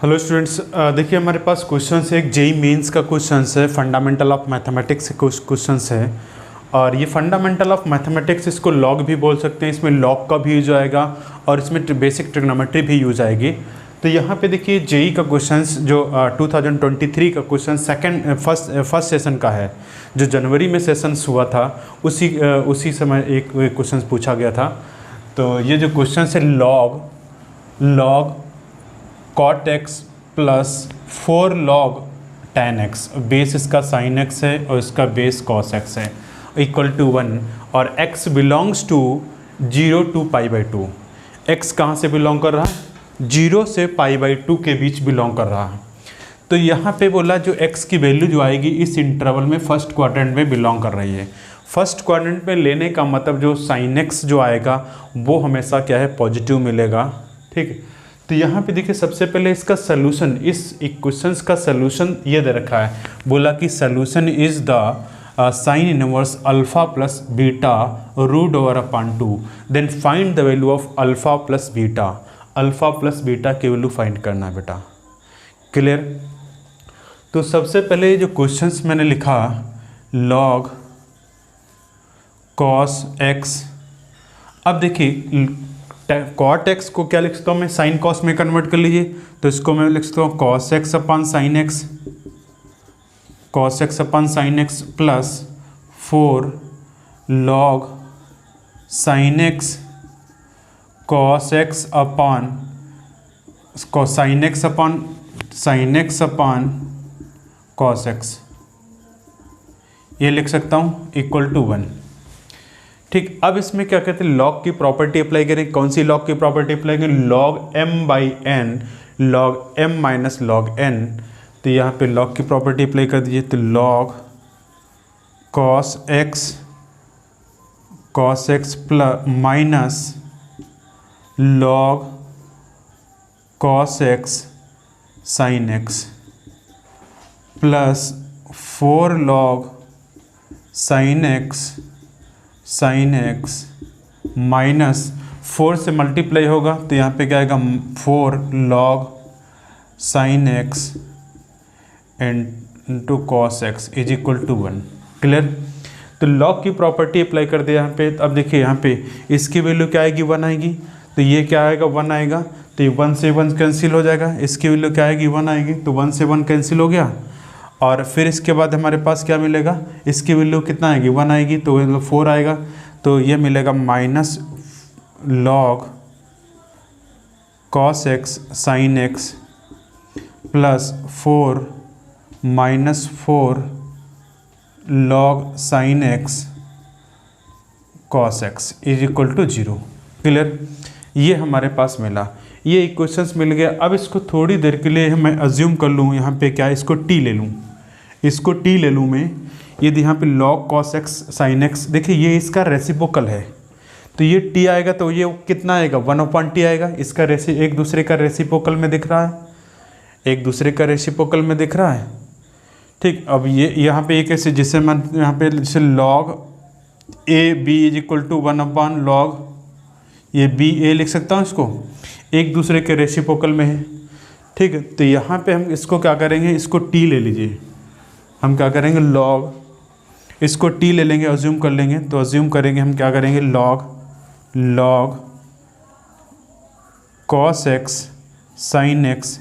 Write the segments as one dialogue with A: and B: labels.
A: Hello students, देखिए हमारे पास question है। एक जेई मेंस का क्वेश्चन है, फंडामेंटल ऑफ मैथमेटिक्स क्वेश्चन है। और ये फंडामेंटल ऑफ मैथमेटिक्स, इसको लॉग भी बोल सकते हैं। इसमें लॉग का भी यूज आएगा और इसमें बेसिक ट्रिग्नोमेट्री भी यूज आएगी। तो यहाँ पे देखिए जेई का क्वेश्चन जो 2023 का क्वेश्चन फर्स्ट सेशन का है, जो जनवरी में सेशन हुआ था, उसी समय एक क्वेश्चन पूछा गया था। तो ये जो क्वेश्चन है log cot x plus 4 log tan x, base इसका sin x है और इसका बेस cos x है, इक्वल टू 1। और x belongs to 0 to π/2। x कहाँ से बिलोंग कर रहा है? 0 से π/2 के बीच बिलोंग कर रहा है। तो यहाँ पे बोला जो x की वैल्यू जो आएगी इस इंटरवल में फर्स्ट क्वाड्रेंट में बिलोंग कर रही है। फर्स्ट क्वाड्रेंट में लेने का मतलब जो sin x जो आएगा वो हमेशा क्या है, पॉजिटिव मिलेगा। ठीक है, तो यहाँ पे देखिए सबसे पहले इसका सोल्यूशन, इस इक्वेशंस का सोल्यूशन ये दे रखा है। बोला कि solution is the sine inverse alpha plus beta root over upon 2, then find the value of alpha plus beta. Alpha plus beta की वैल्यू फाइंड करना है बेटा। क्लियर? तो सबसे पहले जो क्वेश्चंस मैंने लिखा, लॉग कॉस एक्स। अब देखिए कॉट एक्स को क्या लिख सकता हूँ मैं, साइन कॉस में कन्वर्ट कर लीजिए। तो इसको मैं लिख सकता हूँ cos x upon sine x, cos x upon sine x plus 4 log sine x cos x upon sine x upon cos x, ये लिख सकता हूँ इक्वल टू 1। ठीक, अब इसमें क्या कहते हैं, लॉग की प्रॉपर्टी अप्लाई करें। कौन सी लॉग की प्रॉपर्टी अप्लाई करें? Log m/n log m minus log n। तो यहाँ पे लॉग की प्रॉपर्टी अप्लाई कर दीजिए। तो log cos x plus minus log cos x sin x plus 4 log sin x minus 4 से मल्टीप्लाई होगा तो यहाँ पे क्या आएगा, 4 log sin x into cos x is equal to 1। Clear? तो लॉग की प्रॉपर्टी अप्लाई कर दिया यहाँ पे। अब देखिए यहाँ पे इसकी वैल्यू क्या आएगी, 1 आएगी। तो ये क्या आएगा, 1 आएगा। तो ये 1 से 1 कैंसिल हो जाएगा। इसकी वैल्यू क्या आएगी, 1 आएगी। तो 1 से 1 कैंसिल हो गया। और फिर इसके बाद हमारे पास क्या मिलेगा, इसकी वैल्यू कितना आएगी, 1 आएगी। तो 4 आएगा। तो ये मिलेगा minus log cos x sin x plus 4 minus 4 log sin x cos x is equal to 0। Clear? ये हमारे पास मिला, ये इक्वेशंस मिल गया। अब इसको थोड़ी देर के लिए मैं अज्यूम कर लूँ, यहाँ पे क्या, इसको t ले लूँ, इसको t ले लूँ मैं। यदि यहाँ पे log cos x sin x, देखिए ये इसका रेसिप्रोकल है। तो ये t आएगा तो ये कितना आएगा, 1/t आएगा। इसका एक दूसरे का रेसिप्रोकल में दिख रहा है, एक दूसरे का रेसिप्रोकल में दिख रहा है। ठीक, अब ये यहाँ पे एक ऐसे, जिससे मैं यहाँ पे जैसे log a b is equal to 1/log ये बी ए लिख सकता हूँ, इसको एक दूसरे के रेसिप्रोकल में है। ठीक है, तो यहाँ पे हम इसको क्या करेंगे, इसको टी ले लीजिए। हम क्या करेंगे, लॉग, इसको टी ले लेंगे, अज्यूम कर लेंगे। तो अज्यूम करेंगे हम क्या करेंगे, log cos x sin x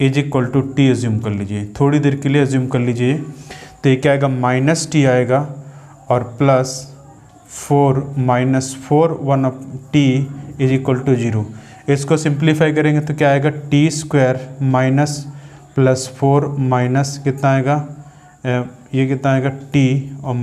A: is equal to t assume कर लीजिए। थोड़ी देर के लिए अज्यूम कर लीजिए। तो ये क्या आएगा, माइनस टी आएगा और plus 4 minus 4 1/t is equal to 0। इसको सिंप्लीफाई करेंगे तो क्या आएगा, t² माइनस प्लस 4 माइनस कितना आएगा, ये कितना आएगा t और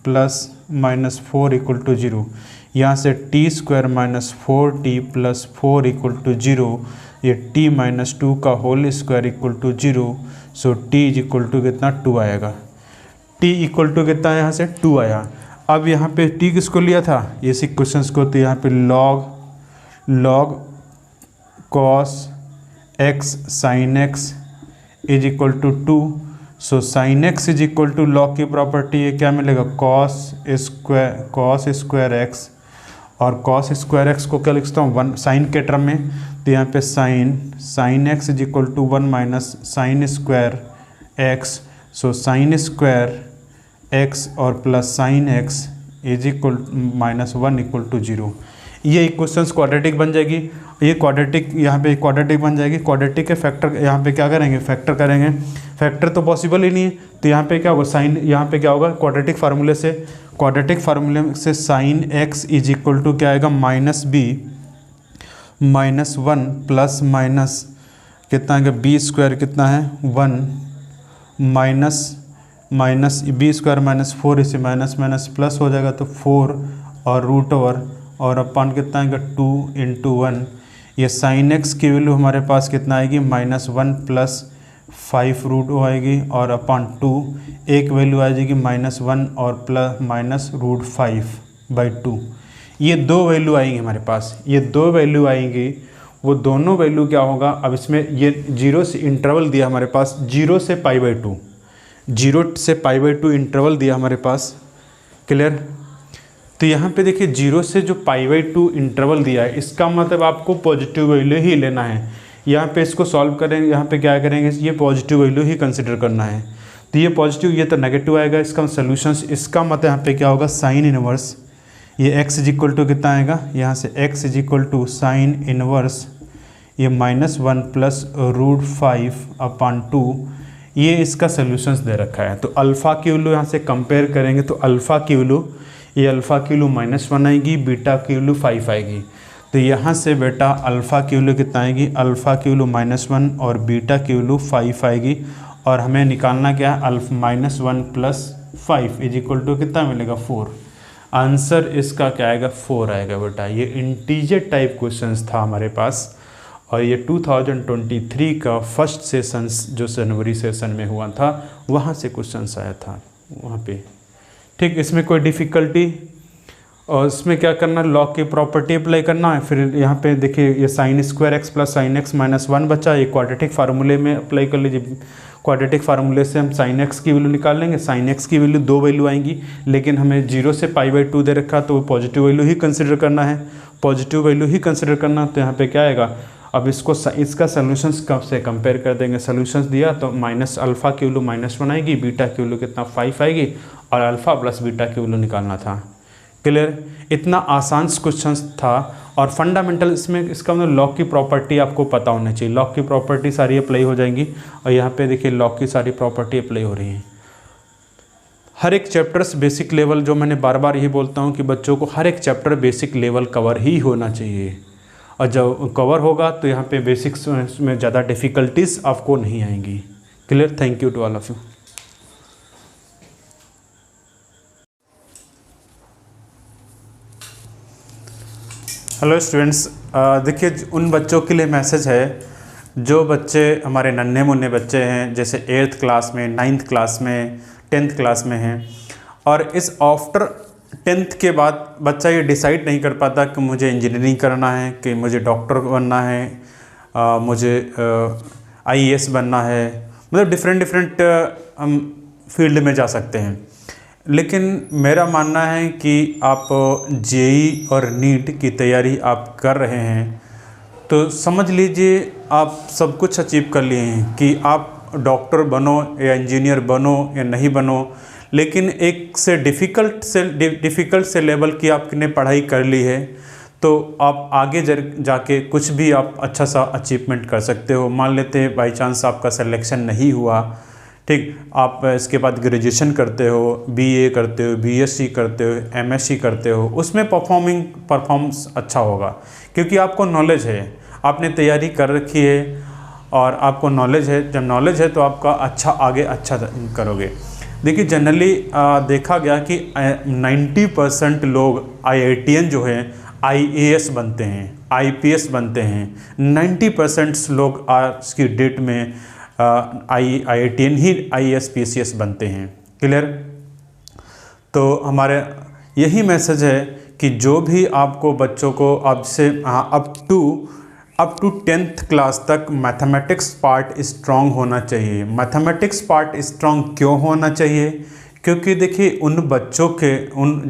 A: प्लस माइनस 4 इक्वल टू 0। यहाँ से t² minus 4t plus 4 equal to 0, ये t माइनस 2 का whole square equal to 0। So t is equal to कितना, 2 आएगा। t इक्वल टू कितना है, यहाँ से 2 आया। अब यहाँ पे t किसको लिया था, इस इक्वेशंस को। तो यहाँ पे log cos x sin x is equal to 2। So sin x is equal to log की प्रॉपर्टी है, क्या मिलेगा, cos स्क्वायर x और कॉस स्क्वायर एक्स को क्या लिखता हूँ 1 साइन के टर्म में, तो यहाँ पे sine x is equal to 1 minus sine square x, so sine square x और plus sine x is equal -1 equal to 0। ये इक्वेशंस क्वाड्रेटिक बन जाएगी, ये क्वाड्रेटिक यहाँ पे क्वाड्रेटिक बन जाएगी। क्वाड्रेटिक के फैक्टर यहाँ पे क्या करेंगे, फैक्टर करेंगे, फैक्टर तो पॉसिबल ही नहीं है, तो यहाँ पे क्या होगा साइन, यहाँ पे क्या होगा क्वाड्रेटिक फार्मूले से sine x is equal to क्या आएगा -1 प्लस माइनस कितना आएगा बी स्क्वायर कितना है 1 माइनस बी स्क्वायर -4, इसे माइनस प्लस हो जाएगा तो 4 और रूट ओवर और अपन कितना आएगा 2 × 1। ये साइन एक्स की वैल्यू हमारे पास कितना आएगी -1 प्लस 5 रूट ओ आएगी और अपन 2 एक वैल्यू आ जाएगी -1 और प्लस माइनस रूट 5/2। ये दो वैल्यू आएंगी हमारे पास, ये दो वैल्यू आएंगी, वो दोनों वैल्यू क्या होगा, अब इसमें ये 0 से इंटरवल दिया हमारे पास 0 से π/2, 0 से π/2 इंटरवल दिया हमारे पास, क्लियर। तो यहाँ पे देखिए 0 से जो π/2 इंटरवल दिया है, इसका मतलब आपको पॉजिटिव वैल्यू ही लेना है। यहाँ पे इसको सॉल्व करेंगे, यहाँ पे क्या करेंगे, ये पॉजिटिव वैल्यू ही कंसिडर करना है। तो ये पॉजिटिव, ये तो नेगेटिव आएगा, इसका सॉल्यूशंस, इसका मतलब यहाँ पे क्या होगा साइन इनवर्स, ये x इज इक्वल टू कितना आएगा, यहाँ से x is equal to sine inverse ये -1 प्लस रूट 5/2, ये इसका सॉल्यूशंस दे रखा है। तो अल्फ़ा की वैल्यू यहाँ से कंपेयर करेंगे तो अल्फ़ा की वैल्यू, ये अल्फ़ा की वैल्यू -1 आएगी, बीटा की वैल्यू 5 आएगी। तो यहाँ से बेटा अल्फ़ा की वैल्यू कितना आएगी, अल्फ़ा की वैल्यू -1 और बीटा की वैल्यू 5 आएगी। और हमें निकालना क्या है, -1 प्लस 5 इज इक्वल टू कितना मिलेगा 4। आंसर इसका क्या आएगा 4 आएगा बेटा। ये इंटीजर टाइप क्वेश्चंस था हमारे पास और ये 2023 का फर्स्ट सेशंस जो जनवरी सेशन में हुआ था वहाँ से क्वेश्चंस आया था वहाँ पे, ठीक। इसमें कोई डिफ़िकल्टी, और इसमें क्या करना, लॉग की प्रॉपर्टी अप्लाई करना है। फिर यहाँ पे देखिए ये sign square x plus sine x -1 बचा, ये क्वाड्रेटिक फार्मूले में अप्लाई कर लीजिए। क्वाड्रेटिक फार्मूले से हम साइन एक्स की वैल्यू निकाल लेंगे। साइन एक्स की वैल्यू दो वैल्यू आएंगी, लेकिन हमें 0 से π/2 दे रखा, तो पॉजिटिव वैल्यू ही कंसिडर करना है, पॉजिटिव वैल्यू ही कंसिडर करना। तो यहाँ पे क्या आएगा, अब इसको इसका सोल्यूशंस कब से कंपेयर कर देंगे, सोल्यूशंस दिया तो माइनस अल्फ़ा की वैल्यू -1 आएगी, बीटा की वैल्यू कितना 5 आएगी और अल्फ़ा प्लस बीटा की वैल्यू निकालना था। क्लियर, इतना आसान क्वेश्चन था। और फंडामेंटल इसमें इसका मतलब लॉग की प्रॉपर्टी आपको पता होना चाहिए, लॉग की प्रॉपर्टी सारी अप्लाई हो जाएंगी। और यहाँ पे देखिए लॉग की सारी प्रॉपर्टी अप्लाई हो रही हैं। हर एक चैप्टर्स बेसिक लेवल, जो मैंने बार बार यही बोलता हूँ कि बच्चों को हर एक चैप्टर बेसिक लेवल कवर ही होना चाहिए, और जब कवर होगा तो यहाँ पे बेसिक्स में ज़्यादा डिफ़िकल्टीज आपको नहीं आएंगी। Clear, thank you to all of you. Hello students, देखिए उन बच्चों के लिए मैसेज है जो बच्चे हमारे नन्हे मुन्ने बच्चे हैं, जैसे 8th क्लास में, 9th क्लास में, 10th क्लास में हैं, और इस आफ्टर 10th के बाद बच्चा ये डिसाइड नहीं कर पाता कि मुझे इंजीनियरिंग करना है, कि मुझे डॉक्टर बनना है, मुझे IAS बनना है, मतलब डिफरेंट हम फील्ड में जा सकते हैं। लेकिन मेरा मानना है कि आप JEE और नीट की तैयारी आप कर रहे हैं तो समझ लीजिए आप सब कुछ अचीव कर लिए हैं, कि आप डॉक्टर बनो या इंजीनियर बनो या नहीं बनो, लेकिन एक से डिफ़िकल्ट से लेवल की आपने पढ़ाई कर ली है तो आप आगे जाके कुछ भी आप अच्छा सा अचीवमेंट कर सकते हो। मान लेते हैं बाई चांस आपका सिलेक्शन नहीं हुआ, ठीक, आप इसके बाद ग्रेजुएशन करते हो, BA करते हो, BSc करते हो, MSc करते हो, उसमें परफॉर्मेंस अच्छा होगा क्योंकि आपको नॉलेज है, आपने तैयारी कर रखी है और आपको नॉलेज है। जब नॉलेज है तो आपका आगे अच्छा करोगे। देखिए जनरली देखा गया कि 90% लोग IITian जो है IAS बनते हैं, IPS बनते हैं। 90% लोग आज की डेट में IITian ही IAS PCS बनते हैं। क्लियर, तो हमारे यही मैसेज है कि जो भी आपको बच्चों को आपसे अप टू 10th क्लास तक मैथमेटिक्स पार्ट स्ट्रॉन्ग होना चाहिए। मैथमेटिक्स पार्ट स्ट्रॉन्ग क्यों होना चाहिए? क्योंकि देखिए उन बच्चों के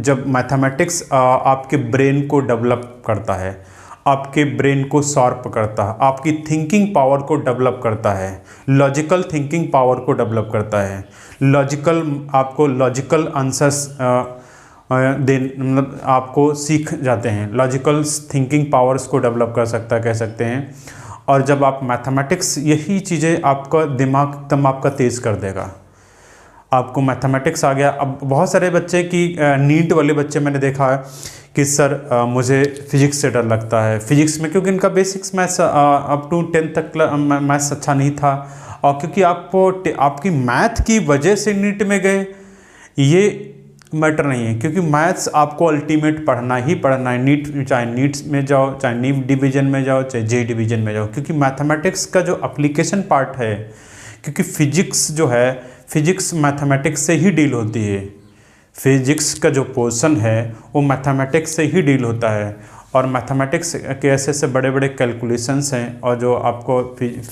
A: जब मैथमेटिक्स आपके ब्रेन को डेवलप करता है, आपके ब्रेन को शार्प करता है, आपकी थिंकिंग पावर को डेवलप करता है, लॉजिकल थिंकिंग पावर को डेवलप करता है, आपको लॉजिकल आंसर्स मतलब आपको सीख जाते हैं, लॉजिकल थिंकिंग पावर्स को डेवलप कर सकता है कह सकते हैं। और जब आप मैथमेटिक्स, यही चीज़ें आपका दिमाग एकदम आपका तेज़ कर देगा। आपको मैथमेटिक्स आ गया। अब बहुत सारे बच्चे की नीट वाले बच्चे मैंने देखा है कि सर मुझे फिजिक्स से डर लगता है, फिजिक्स में क्योंकि इनका basics maths up to 10th तक मैथ्स अच्छा नहीं था, और क्योंकि आपको आपकी मैथ की वजह से नीट में गए, ये मैटर नहीं है, क्योंकि मैथ्स आपको अल्टीमेट पढ़ना ही पढ़ना है। नीट, चाहे नीट में जाओ, चाहे नीट डिवीजन में जाओ, चाहे जे डिवीजन में जाओ, क्योंकि मैथमेटिक्स का जो एप्लीकेशन पार्ट है, क्योंकि फिजिक्स जो है, फिजिक्स मैथमेटिक्स से ही डील होती है। फिजिक्स का जो पोर्शन है वो मैथमेटिक्स से ही डील होता है, और मैथमेटिक्स के ऐसे बड़े बड़े कैलकुलेशंस हैं, और जो आपको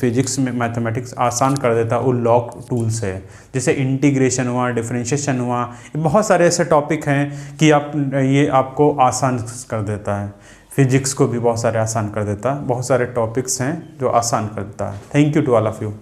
A: फिजिक्स में मैथमेटिक्स आसान कर देता है वो लॉग टूल्स है, जैसे इंटीग्रेशन हुआ, डिफरेंशिएशन हुआ, बहुत सारे ऐसे टॉपिक हैं कि ये आपको आसान कर देता है। फिजिक्स को भी बहुत सारे आसान कर देता है, बहुत सारे टॉपिक्स हैं जो आसान कर देता है। Thank you to all of you.